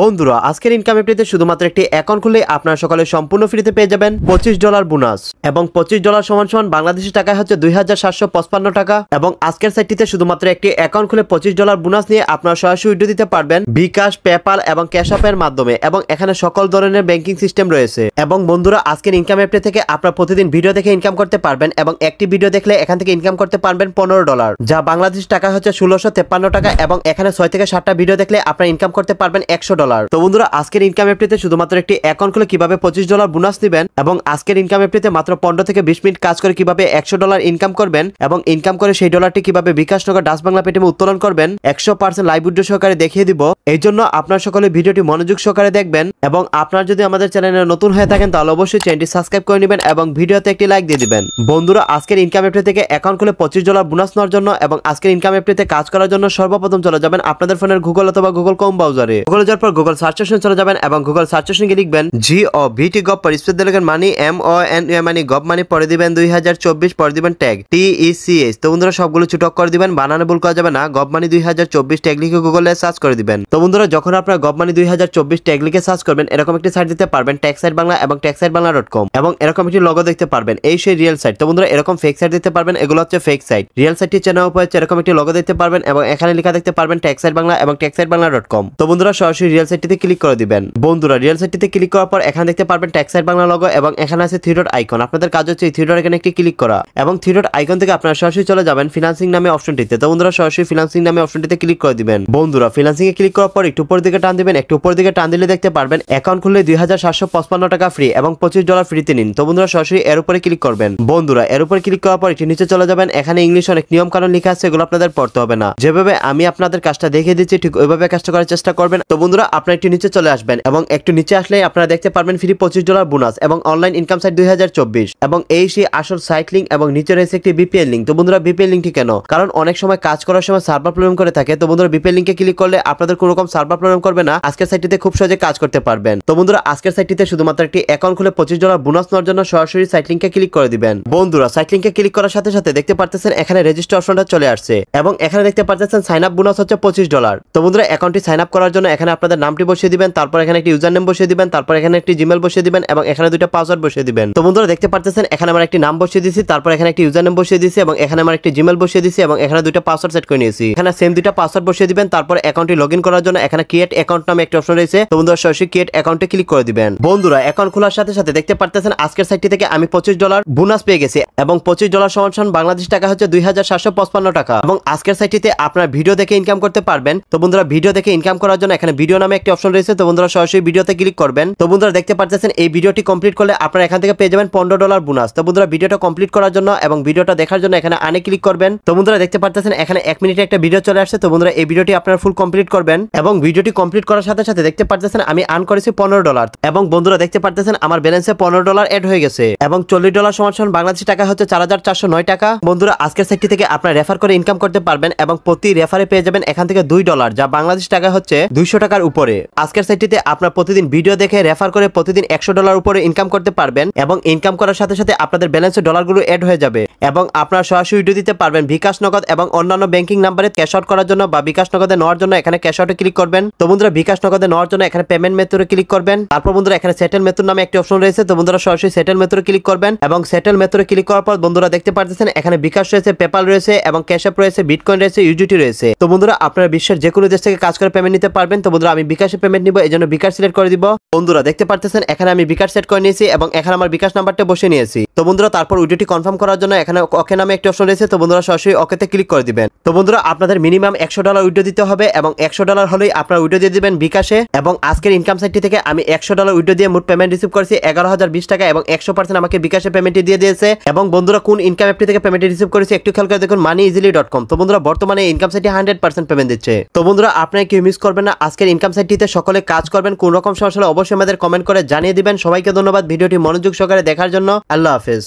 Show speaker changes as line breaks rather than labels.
বন্ধুরা আজকের ইনকাম অ্যাপটিতে শুধুমাত্র একটি অ্যাকাউন্ট খুললে আপনারা সকালে সম্পূর্ণ ফ্রিতে পেয়ে যাবেন $25 বোনাস এবং $25 সমান বাংলাদেশি টাকায় হচ্ছে 2755 টাকা। এবং আজকের সাইটটিতে শুধুমাত্র একটি অ্যাকাউন্ট খুলে $25 বোনাস নিয়ে আপনারা সরাসরি উইথড্র দিতে পারবেন বিকাশ, পেপাল এবং ক্যাশ অ্যাপের মাধ্যমে, এবং এখানে সকল ধরনের ব্যাংকিং সিস্টেম রয়েছে। এবং বন্ধুরা আজকের ইনকাম অ্যাপটি থেকে আপনারা প্রতিদিন ভিডিও দেখে ইনকাম করতে পারবেন এবং একটি ভিডিও দেখলে এখান থেকে ইনকাম করতে পারবেন $15, যা বাংলাদেশি টাকা হচ্ছে 1653 টাকা। এবং এখানে 6 থেকে 7টা ভিডিও দেখলে আপনারা ইনকাম করতে পারবেন $100। তো বন্ধুরা আজকের ইনকাম অ্যাপটিতে শুধুমাত্র একটি অ্যাকাউন্ট খুলে কিভাবে $25 বোনাস দিবেন এবং আজকের ইনকাম অ্যাপটিতে মাত্র 15 থেকে 20 মিনিট কাজ করে কিভাবে $100 ইনকাম করবেন এবং ইনকাম করে সেই ডলারটি কিভাবে বিকাশ নগদ ডাচ বাংলা পেটিএমে উত্তোলন করবেন 100% লাইভ ভিডিও সহকারে দেখিয়ে দিব। এই জন্য আপনার সকলে ভিডিওটি মনোযোগ সহকারে দেখবেন। এবং আপনার যদি আমাদের চ্যানেলে নতুন হয়ে থাকেন তাহলে অবশ্যই চ্যানেলটি সাবস্ক্রাইব করে নেবেন এবং ভিডিওতে একটি লাইক দিয়ে দিবেন। বন্ধুরা আজকের ইনকাম অ্যাপটি থেকে অ্যাকাউন্ট খুলে $25 বোনাস নেওয়ার জন্য এবং আজকের ইনকাম অ্যাপটিতে কাজ করার জন্য সর্বপ্রথম চলে যাবেন আপনাদের ফোনের গুগল অথবা গুগল ক্রোম ব্রাউজারে। গুগলে যাওয়ার পর গুগল সার্চ অপশনে চলে যাবেন এবং গুগল সার্চ অপশনে লিখবেন GOVT পর স্পেস দিয়ে লিখবেন মানি MONE মানি গভ মানি, পরে দিবেন 2024, পরে দিবেন ট্যাগ TECH। তো বন্ধুরা সবগুলো ছুটক করে দিবেন, বানানে ভুল করা যাবে না। গভ মানি 2024 ট্যাগ লিখে গুগলে সার্চ করে দিবেন। তো বন্ধুরা যখন আপনারা গভ মানি 2024 ট্যাগ লিখে সার্চ করবেন এরকম একটি সাইট দিতে পারবেন ট্যাক্সাইট বাংলা এবং ট্যাক্সাইটবাংলা.com, এবং এরকম একটি লোগো দেখতে পারবেন, এই সেই রিয়েল সাইট। তো বন্ধুরা এরকম ফেক সাইট দিতে পারবেন, এগুলো হচ্ছে ফেক সাইট। রিয়েল সাইটটি চেনার উপর হচ্ছে এরকম একটি লোগো দেখতে পারবেন এবং এখানে লেখা দেখতে পারবেন ট্যাক্সাইট বাংলা এবং ট্যাক্সাইটবাংলা.com। তো বন্ধুরা সরাসরি রিয়েল সাইটটিতে ক্লিক করে দিবেন। বন্ধুরা রিয়েল সাইটটিতে ক্লিক করার পর এখানে দেখতে পারবেন ট্যাক্সাইট বাংলা লোগো এবং এখানে আছে থ্রি ডট আইকন। আপনাদের কাজ হচ্ছে এই থ্রি ডট আইকনে একটি ক্লিক করা এবং থ্রি ডট আইকন থেকে আপনারা সরাসরি চলে যাবেন ফিন্যান্সিং নামে অপশনটিতে। তো বন্ধুরা সরাসরি ফিন্যান্সিং নামে অপশনটিতে ক্লিক করে দিবেন। বন্ধুরা ফিন্যান্সিং এ ক্লিক করার পর একটু উপর দিকে টান দিবেন, একটু উপর দিকে টান দিলে দেখতে পারবেন অ্যাকাউন্ট খুললে 2755 টাকা ফ্রি এবং $25 ফ্রিতে নিন। তো বন্ধুরা সরাসরি এর উপরে ক্লিক করবেন। বন্ধুরা এর উপরে ক্লিক করার পর একটু নিচে চলে যাবেন, এখানে ইংলিশ অনেক নিয়ম কানুন লেখা আছে, এগুলো আপনাদের পড়তে হবে না। যেভাবে আমি আপনাদের কাজটা দেখিয়ে দিচ্ছি ঠিক ওইভাবে কাজটা করার চেষ্টা করবেন। তো বন্ধুরা আপনারা একটু নিচে চলে আসবেন এবং একটু নিচে আসলে আপনারা দেখতে পারবেন ফ্রি $25 বোনাস এবং অনলাইন ইনকাম সাইট 2024, এবং এই সেই আসল সাইট লিংক এবং নিচে রয়েছে একটি বিপিএল লিংক। তো বন্ধুরা বিপিএল লিংকটি কেন? কারণ অনেক সময় কাজ করার সময় সার্ভার প্রবলেম করে থাকে। তো বন্ধুরা বিপিএল লিংকে ক্লিক করলে আপনাদের কোনো রকম সার্ভার প্রবলেম করবে না, আজকের সাইটটিতে খুব সহজে কাজ করতে পারবেন। তো বন্ধুরা আজকের সাইটটিতে শুধুমাত্র একটি অ্যাকাউন্ট খুলে $25 বোনাস নেওয়ার জন্য সরাসরি সাইট লিংকে ক্লিক করে দিবেন। বন্ধুরা সাইট লিংকে ক্লিক করার সাথে সাথে দেখতে পারতেছেন এখানে রেজিস্টার অপশনটা চলে আসছে এবং এখানে দেখতে পারতেছেন সাইন আপ বোনাস হচ্ছে $25। তো বন্ধুরা অ্যাকাউন্টটি সাইন আপ করার জন্য এখানে আপনাদের নামটি বসিয়ে দিবেন, তারপর এখানে একটি ইউজার নেম বসিয়ে দিবেন, তারপর এখানে একটি জিমেল বসিয়ে দিবেন এবং এখানে দুইটা পাসওয়ার্ড বসিয়ে দিবেন। তো বন্ধুরা দেখতে পারতেছেন এখানে আমার একটি নাম বসিয়ে দিয়েছি, তারপর এখানে একটি ইউজার নেম বসিয়ে দিয়েছি এবং এখানে আমার একটি জিমেল বসিয়ে দিয়েছি এবং এখানে দুইটা পাসওয়ার্ড সেট করে নিয়েছি। এখানে সেম দুইটা পাসওয়ার্ড বসিয়ে দিবেন, তারপর অ্যাকাউন্টটি লগইন করার জন্য এখানে ক্রিয়েট অ্যাকাউন্ট নামে একটা অপশন রয়েছে। তো বন্ধুরা সরাসরি ক্রিয়েট অ্যাকাউন্টে ক্লিক করে দিবেন। বন্ধুরা অ্যাকাউন্ট খোলার সাথে সাথে দেখতে পারতেছেন আজকের সাইটটি থেকে আমি $25 বোনাস পেয়ে গেছি এবং $25 সমান বাংলাদেশ টাকা হচ্ছে 2755 টাকা। এবং আজকের সাইটটিতে আপনারা ভিডিও দেখে ইনকাম করতে পারবেন। তো বন্ধুরা ভিডিও দেখে ইনকাম করার জন্য এখানে ভিডিও নামে একটি অপশন রয়েছে। তো বন্ধুরা সরাসরি ভিডিওতে ক্লিক করবেন। তো বন্ধুরা দেখতে পারতেছেন এই ভিডিওটি কমপ্লিট করলে আপনারা এখান থেকে পেয়ে যাবেন $15 বোনাস। তো বন্ধুরা ভিডিওটা কমপ্লিট করার জন্য এবং ভিডিওটা দেখার জন্য এখানে আনে ক্লিক করবেন। তো বন্ধুরা দেখতে পারতেছেন এখানে 1 মিনিটে একটা ভিডিও চলে আসছে। তো বন্ধুরা এই ভিডিওটি আপনারা ফুল কমপ্লিট করবেন এবং ভিডিওটি কমপ্লিট করার সাথে সাথে দেখতে পারতেছেন আমি আর্ন করেছি $15 এবং বন্ধুরা দেখতে পারতেছেন আমার ব্যালেন্সে $15 এড হয়ে গেছে এবং $40 সমান বাংলাদেশি টাকা হচ্ছে 4409 টাকা। বন্ধুরা আজকের সাইটটি থেকে আপনারা রেফার করে ইনকাম করতে পারবেন এবং প্রতি রেফারে পেয়ে যাবেন এখান থেকে $2, যা বাংলাদেশ টাকা হচ্ছে 200 টাকার উপরে। আজকের সাইটটিতে আপনারা প্রতিদিন ভিডিও দেখে রেফার করে প্রতিদিন $100 উপরে ইনকাম করতে পারবেন এবং ইনকাম করার সাথে সাথে আপনাদের ব্যালেন্সে ডলারগুলো এড হয়ে যাবে এবং আপনারা সরাসরি ভিডিও দিতে পারবেন বিকাশ নগদ এবং অন্যান্য ব্যাংকিং নাম্বারে ক্যাশ আউট করার জন্য বা বিকাশ নগদে নেওয়ার জন্য এখানে ক্যাশ আউটে ক্লিক করবেন। তো বন্ধুরা বিকাশ নগদে নেওয়ার জন্য এখানে পেমেন্ট মেথডে ক্লিক করবেন, তারপর বন্ধুরা এখানে সেটেল মেথড নামে একটি অপশন রয়েছে। তো বন্ধুরা সরাসরি সেটেল মেথডে ক্লিক করবেন এবং সেটেল মেথডে ক্লিক করার পর বন্ধুরা দেখতে পারতেছেন এখানে বিকাশ রয়েছে, পেপাল রয়েছে এবং ক্যাশ অ্যাপ রয়েছে, বিটকয়েন রয়েছে, ইউজিটি রয়েছে। তো বন্ধুরা আপনারা বিশ্বের যে কোনো দেশ থেকে কাজ করে পেমেন্ট নিতে পারবেন। তো বন্ধুরা আমি বিকাশে পেমেন্ট নিব, এই জন্য বিকাশ সিলেক্ট করে দিব। বন্ধুরা দেখতে পারতেছেন এখানে আমি বিকাশ সেট করে নিয়েছি এবং এখানে আমার বিকাশ নাম্বারটা বসে নিয়েছি। তো বন্ধুরা তারপর উইডিওটি কনফার্ম করার জন্য এখানে ওকে নামে একটি অপশন রয়েছে। তো বন্ধুরা সরাসরি ওকেতে ক্লিক করে দিবেন। তো বন্ধুরা আপনাদের মিনিমাম $100 উইড্রো দিতে হবে এবং $100 হলেই আপনারা উইড্রো দিয়ে দিবেন বিকাশে। এবং আজকের ইনকাম সাইটটি থেকে আমি $100 উইড্রো দিয়ে মোট পেমেন্ট রিসিভ করেছি 11,020 টাকা এবং 100% আমাকে বিকাশে পেমেন্টটি দিয়ে দিয়েছে। এবং বন্ধুরা কোন ইনকাম অ্যাপটি থেকে পেমেন্ট রিসিভ করেছি একটু খেয়াল করে দেখুন, moneyEasily.com। তো বন্ধুরা বর্তমানে ইনকাম সাইটটি 100% পেমেন্ট দিচ্ছে। তো বন্ধুরা আপনারা কেউ মিস করবেন না, আজকের ইনকাম সাইটটিতে সকলে কাজ করবেন। কোন রকম সমস্যা হলে অবশ্যই আমাদের কমেন্ট করে জানিয়ে দিবেন। সবাইকে ধন্যবাদ ভিডিওটি মনোযোগ সহকারে দেখার জন্য। আল্লাহ হাফেজ।